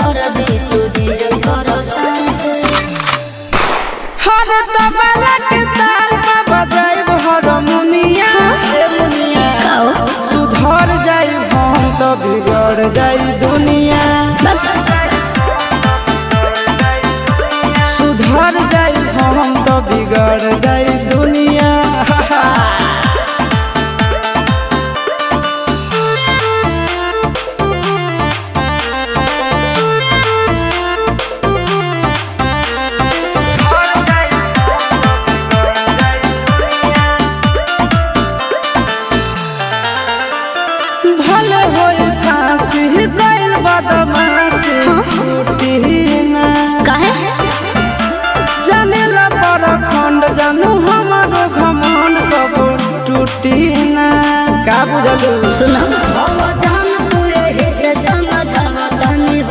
कर दे तुझे करो सांस हर तबला के ताल में बजाइब हारमोनिया ए मुनिया सुधर जाई हम तो बिगड़ जाई दुनिया सुधर जाई हम तो बिगड़ जाई दुनिया भले होई फांसी गइल बदमाशी छूटी ना काहे जानेला परखंड जानू हमारो घमंड कबो टूटी ना का बुझलू सुना